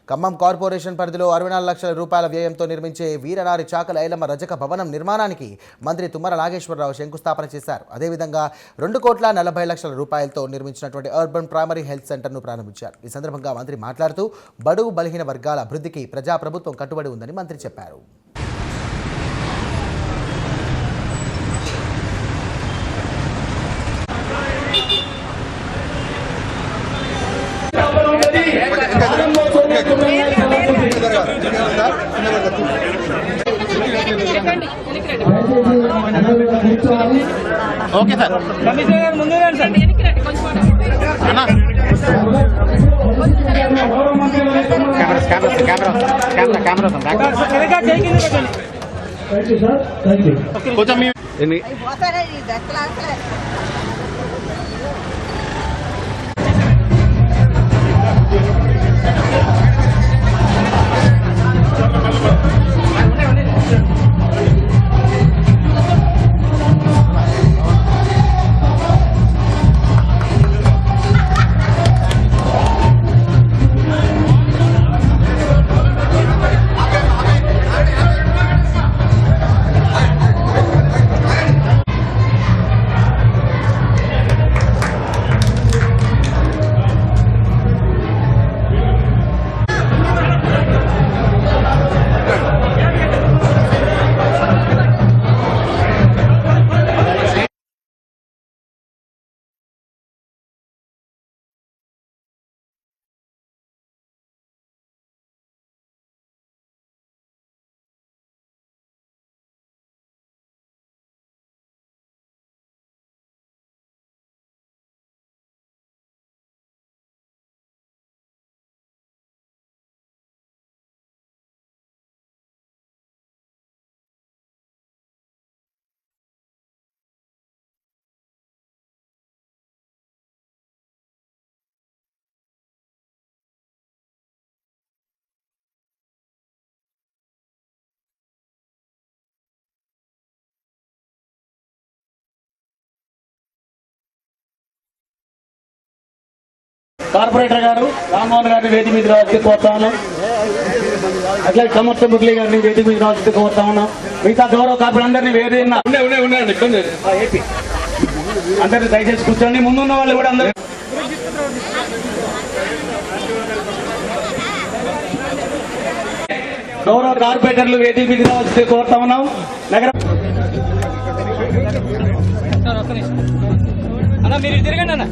Khammam corporation పరిధిలో 64 లక్షల రూపాయల వ్యయంతో నిర్మించే వీరనారి చాకల ఐలమ్మ రజక భవనం నిర్మాణానికి మంత్రి తుమ్మల నాగేశ్వరరావు శంకుస్థాపన చేశారు. అదేవిధంగా 2,40 లక్షల రూపాయలతో నిర్మించినటువంటి అర్బన్ ప్రైమరీ హెల్త్ సెంటర్ను ప్రారంభించారు. ఈ సందర్భంగా మంత్రి మాట్లాడుతూ బడుగు బలహీన వర్గాల అభివృద్ధికి ప్రజాప్రభుత్వం కట్టుబడి ఉందని మంత్రి చెప్పారు. ఓకే సార్ ముందు సార్ కొంచెం కార్పొరేటర్ గారు రామ్మోహన్ గారిని వేది మీద రావాల్సి కోరుతా ఉన్నాం. అట్లా సమర్థ మురళి గారిని వేది మీద రావాల్సి కోరుతా ఉన్నాం. మిగతా గౌరవ కార్పొరేటర్ అందరినీ వేది అందరినీ దయచేసి కూర్చోండి. ముందున్న వాళ్ళు కూడా అందరూ గౌరవ కార్పొరేటర్లు వేది మీద రావాల్సి కోరుతా ఉన్నాం. నగర మీరు తిరగండి అన్న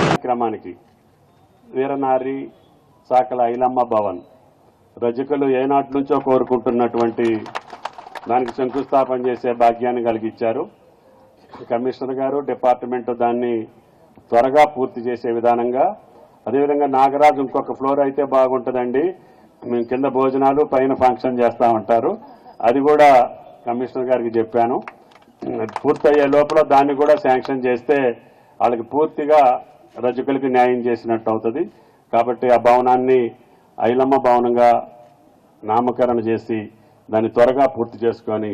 కార్యక్రమానికి వీరనారి చాకల ఐలమ్మ భవన్ రజకులు ఏనాటి నుంచో కోరుకుంటున్నటువంటి దానికి శంకుస్థాపన చేసే భాగ్యాన్ని కలిగించారు. కమిషనర్ గారు డిపార్ట్మెంట్ దాన్ని త్వరగా పూర్తి చేసే విధానంగా. అదేవిధంగా నాగరాజు ఇంకొక ఫ్లోర్ అయితే బాగుంటుందండి, మేము కింద భోజనాలు పైన ఫంక్షన్ చేస్తూ ఉంటారు, అది కూడా కమిషనర్ గారికి చెప్పాను. పూర్తయ్యే లోపల దాన్ని కూడా శాంక్షన్ చేస్తే వాళ్ళకి పూర్తిగా రజకులకి న్యాయం చేసినట్టు అవుతుంది. కాబట్టి ఆ భవనాన్ని ఐలమ్మ భవనంగా నామకరణ చేసి దాన్ని త్వరగా పూర్తి చేసుకొని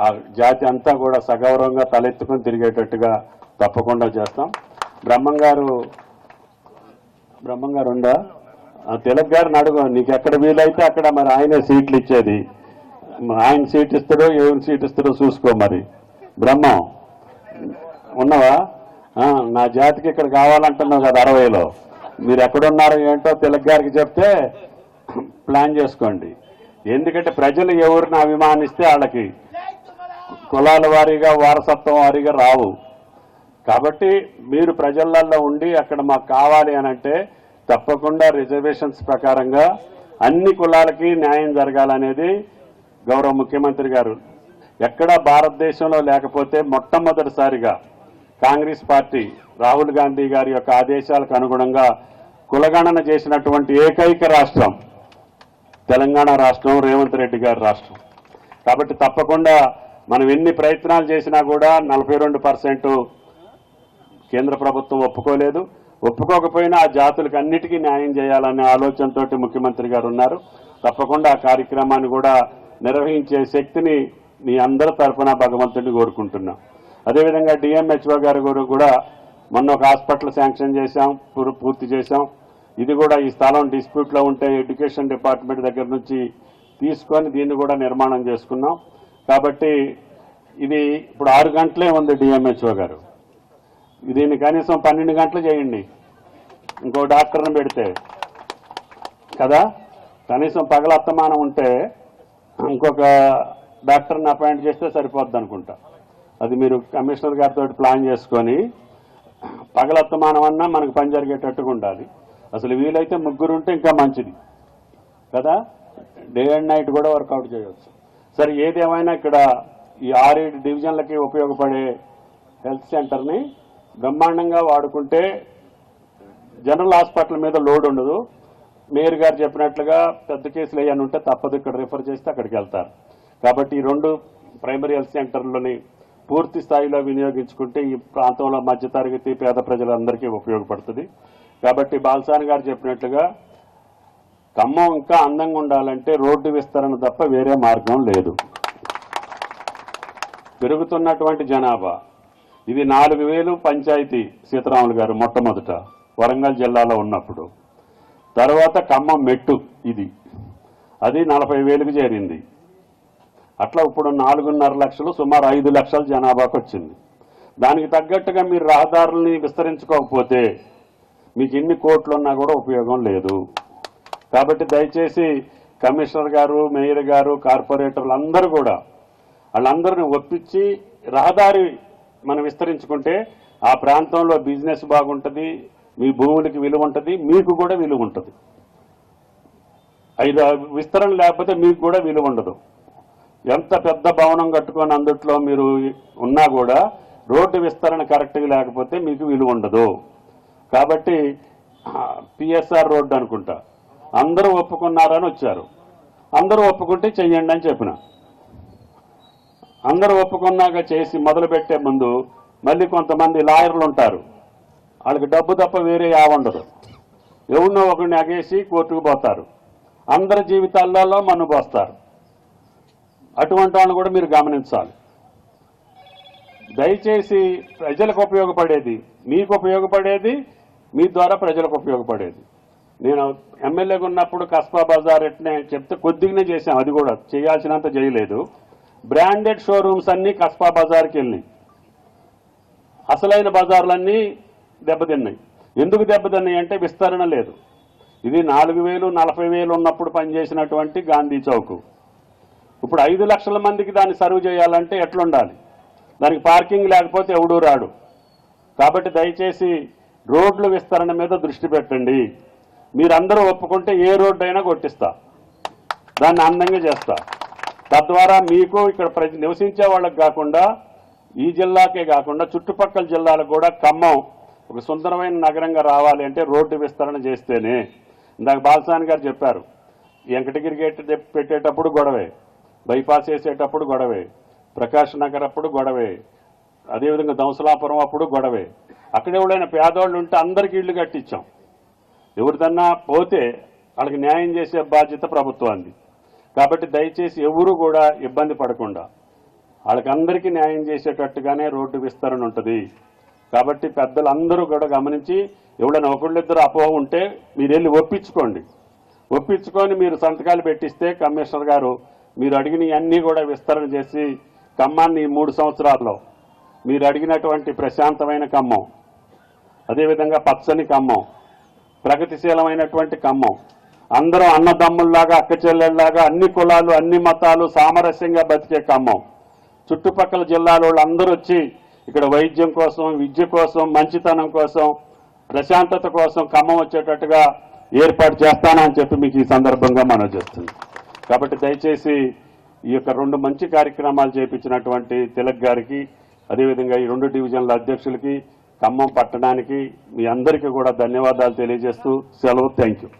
ఆ జాతి అంతా కూడా సగౌరవంగా తలెత్తుకొని తిరిగేటట్టుగా తప్పకుండా చేస్తాం. బ్రహ్మంగారు ఉందా, తిలక్ గారిని అడుగు, నీకు ఎక్కడ వీలైతే అక్కడ మరి ఆయనే సీట్లు ఇచ్చేది, ఆయన సీట్ ఇస్తాడో ఏం సీట్ ఇస్తాడో చూసుకో. మరి బ్రహ్మం ఉన్నావా? నా జాతికి ఇక్కడ కావాలంటున్నావు కదా 60లో, మీరు ఎక్కడున్నారో ఏంటో తిలక్ గారికి చెప్తే ప్లాన్ చేసుకోండి. ఎందుకంటే ప్రజలు ఎవరిని అభిమానిస్తే వాళ్ళకి కులాల వారీగా వారసత్వం వారీగా రావు. కాబట్టి మీరు ప్రజలలో ఉండి అక్కడ మాకు కావాలి అని అంటే తప్పకుండా రిజర్వేషన్స్ ప్రకారంగా అన్ని కులాలకి న్యాయం జరగాలనేది గౌరవ ముఖ్యమంత్రి గారు ఎక్కడా భారతదేశంలో లేకపోతే మొట్టమొదటిసారిగా కాంగ్రెస్ పార్టీ రాహుల్ గాంధీ గారి యొక్క ఆదేశాలకు అనుగుణంగా కులగణన చేసినటువంటి ఏకైక రాష్ట్రం తెలంగాణ రాష్ట్రం, రేవంత్ రెడ్డి గారి రాష్ట్రం. కాబట్టి తప్పకుండా మనం ఎన్ని ప్రయత్నాలు చేసినా కూడా 42% కేంద్ర ప్రభుత్వం ఒప్పుకోలేదు. ఒప్పుకోకపోయినా ఆ జాతులకు అన్నిటికీ న్యాయం చేయాలనే ఆలోచనతోటి ముఖ్యమంత్రి గారు ఉన్నారు. తప్పకుండా ఆ కార్యక్రమాన్ని కూడా నిర్వహించే శక్తిని మీ అందరి తరఫున భగవంతుడిని కోరుకుంటున్నాం. అదేవిధంగా డిఎంహెచ్ఓ గారు కూడా మొన్న ఒక హాస్పిటల్ శాంక్షన్ చేశాం, పూర్తి చేశాం. ఇది కూడా ఈ స్థలం డిస్ప్యూట్లో ఉంటే ఎడ్యుకేషన్ డిపార్ట్మెంట్ దగ్గర నుంచి తీసుకొని దీన్ని కూడా నిర్మాణం చేసుకున్నాం. కాబట్టి ఇది ఇప్పుడు 6 గంటలే ఉంది డిఎంహెచ్ఓ గారు, దీన్ని కనీసం 12 గంటలు చేయండి. ఇంకో డాక్టర్ని పెడితే కదా, కనీసం పగల అత్తమానం ఉంటే ఇంకొక డాక్టర్ని అపాయింట్ చేస్తే సరిపోద్ది అనుకుంటా. అది మీరు కమిషనర్ గారితో ప్లాన్ చేసుకొని పగల అత్తమానం అన్నా మనకు పని జరిగేటట్టుగా ఉండాలి. అసలు వీలైతే 3 ఉంటే ఇంకా మంచిది కదా, డే అండ్ నైట్ కూడా వర్కౌట్ చేయవచ్చు. సరే, ఏదేమైనా ఇక్కడ ఈ 6-7 డివిజన్లకి ఉపయోగపడే హెల్త్ సెంటర్ని బ్రహ్మాండంగా వాడుకుంటే జనరల్ హాస్పిటల్ మీద లోడ్ ఉండదు. మేయర్ గారు చెప్పినట్లుగా పెద్ద కేసులు ఏమైనా ఉంటే తప్పదు, ఇక్కడ రిఫర్ చేస్తే అక్కడికి వెళ్తారు. కాబట్టి ఈ 2 ప్రైమరీ హెల్త్ సెంటర్లని పూర్తి స్థాయిలో వినియోగించుకుంటే ఈ ప్రాంతంలో మధ్యతరగతి పేద ప్రజలందరికీ ఉపయోగపడుతుంది. కాబట్టి బాలసాని గారు చెప్పినట్లుగా ఖమ్మం ఇంకా అందంగా ఉండాలంటే రోడ్డు విస్తరణ తప్ప వేరే మార్గం లేదు. పెరుగుతున్నటువంటి జనాభా, ఇది 4000 పంచాయతీ సీతారాములు గారు మొట్టమొదట వరంగల్ జిల్లాలో ఉన్నప్పుడు, తర్వాత ఖమ్మం మెట్టు అది 40,000కి చేరింది. అట్లా ఇప్పుడు 4.5 లక్షలు, సుమారు 5 లక్షల జనాభాకు వచ్చింది. దానికి తగ్గట్టుగా మీరు రహదారుల్ని విస్తరించుకోకపోతే మీకు ఎన్ని కోట్లున్నా కూడా ఉపయోగం లేదు. కాబట్టి దయచేసి కమిషనర్ గారు, మేయర్ గారు, కార్పొరేటర్లు అందరూ కూడా వాళ్ళందరినీ ఒప్పించి రహదారి మనం విస్తరించుకుంటే ఆ ప్రాంతంలో బిజినెస్ బాగుంటుంది, మీ భూములకి విలువ ఉంటుంది, మీకు కూడా విలువ ఉంటుంది. విస్తరణ లేకపోతే మీకు కూడా విలువ ఉండదు. ఎంత పెద్ద భవనం కట్టుకొని అందుట్లో మీరు ఉన్నా కూడా రోడ్డు విస్తరణ కరెక్ట్గా లేకపోతే మీకు విలువ ఉండదు. కాబట్టి పిఎస్ఆర్ రోడ్డు అనుకుంటా అందరూ ఒప్పుకున్నారని వచ్చారు. అందరూ ఒప్పుకుంటే చెయ్యండి అని చెప్పిన. అందరూ ఒప్పుకున్నాక చేసి మొదలుపెట్టే ముందు మళ్ళీ కొంతమంది లాయర్లు ఉంటారు, వాళ్ళకి డబ్బు తప్ప వేరే ఉండదు. ఎవరినో ఒకరిని అగేసి కోర్టుకు పోతారు, అందరి జీవితాలలో మన్ను పోస్తారు. అటువంటి వాళ్ళని కూడా మీరు గమనించాలి. దయచేసి ప్రజలకు ఉపయోగపడేది, మీకు ఉపయోగపడేది, మీ ద్వారా ప్రజలకు ఉపయోగపడేది. నేను ఎమ్మెల్యేగా ఉన్నప్పుడు కస్బా బజార్ ఎట్నే చెప్తే కొద్దిగానే చేశాం, అది కూడా చేయాల్సినంత చేయలేదు. బ్రాండెడ్ షోరూమ్స్ అన్నీ కస్బా బజార్కి వెళ్ళినాయి, అసలైన బజార్లన్నీ దెబ్బతిన్నాయి. ఎందుకు దెబ్బతిన్నాయి అంటే విస్తరణ లేదు. ఇది 4,000, 40,000 ఉన్నప్పుడు పనిచేసినటువంటి గాంధీ చౌక్ ఇప్పుడు 5 లక్షల మందికి దాన్ని సర్వ్ చేయాలంటే ఎట్లుండాలి? దానికి పార్కింగ్ లేకపోతే ఎవడూ రాడు. కాబట్టి దయచేసి రోడ్ల విస్తరణ మీద దృష్టి పెట్టండి. మీరందరూ ఒప్పుకుంటే ఏ రోడ్డు అయినా కొట్టిస్తా, దాన్ని అందంగా చేస్తా. తద్వారా మీకు ఇక్కడ నివసించే వాళ్ళకి కాకుండా, ఈ జిల్లాకే కాకుండా చుట్టుపక్కల జిల్లాలకు కూడా ఖమ్మం ఒక సుందరమైన నగరంగా రావాలి అంటే రోడ్డు విస్తరణ చేస్తేనే. ఇందాక బాలసాని గారు చెప్పారు, వెంకటగిరి గేట్ పెట్టేటప్పుడు గొడవే, బైపాస్ వేసేటప్పుడు గొడవే, ప్రకాష్ నగర్ అప్పుడు గొడవే, అదేవిధంగా దంసలాపురం అప్పుడు గొడవే. అక్కడ ఎవరైనా పేదవాళ్ళు ఉంటే అందరికీ ఇళ్ళు కట్టించాం. ఎవరిదన్నా పోతే వాళ్ళకి న్యాయం చేసే బాధ్యత ప్రభుత్వానికి. కాబట్టి దయచేసి ఎవరు కూడా ఇబ్బంది పడకుండా వాళ్ళకి అందరికీ న్యాయం చేసేటట్టుగానే రోడ్డు విస్తరణ ఉంటుంది. కాబట్టి పెద్దలందరూ కూడా గమనించి ఎవరైనా ఒకళ్ళిద్దరు అపోహ ఉంటే మీరు వెళ్ళి ఒప్పించుకొని మీరు సంతకాలు పెట్టిస్తే కమిషనర్ గారు మీరు అడిగినవన్నీ కూడా విస్తరణ చేసి ఖమ్మాన్ని 3 సంవత్సరాల్లో మీరు అడిగినటువంటి ప్రశాంతమైన ఖమ్మం, అదేవిధంగా పచ్చని ఖమ్మం, ప్రగతిశీలమైనటువంటి ఖమ్మం, అందరూ అన్నదమ్ముల్లాగా అక్క చెల్లెల్లాగా అన్ని కులాలు అన్ని మతాలు సామరస్యంగా బతికే ఖమ్మం, చుట్టుపక్కల జిల్లాల వాళ్ళు అందరూ వచ్చి ఇక్కడ వైద్యం కోసం, విద్య కోసం, మంచితనం కోసం, ప్రశాంతత కోసం ఖమ్మం వచ్చేటట్టుగా ఏర్పాటు చేస్తానని చెప్పి మీకు ఈ సందర్భంగా మనం చేస్తుంది. కాబట్టి దయచేసి ఈ యొక్క 2 మంచి కార్యక్రమాలు చేపించినటువంటి తిలక్ గారికి, అదేవిధంగా ఈ 2 డివిజన్ల అధ్యక్షులకి, ఖమ్మం పట్టణానికి మీ అందరికీ కూడా ధన్యవాదాలు తెలియజేస్తూ సెలవు. Thank you.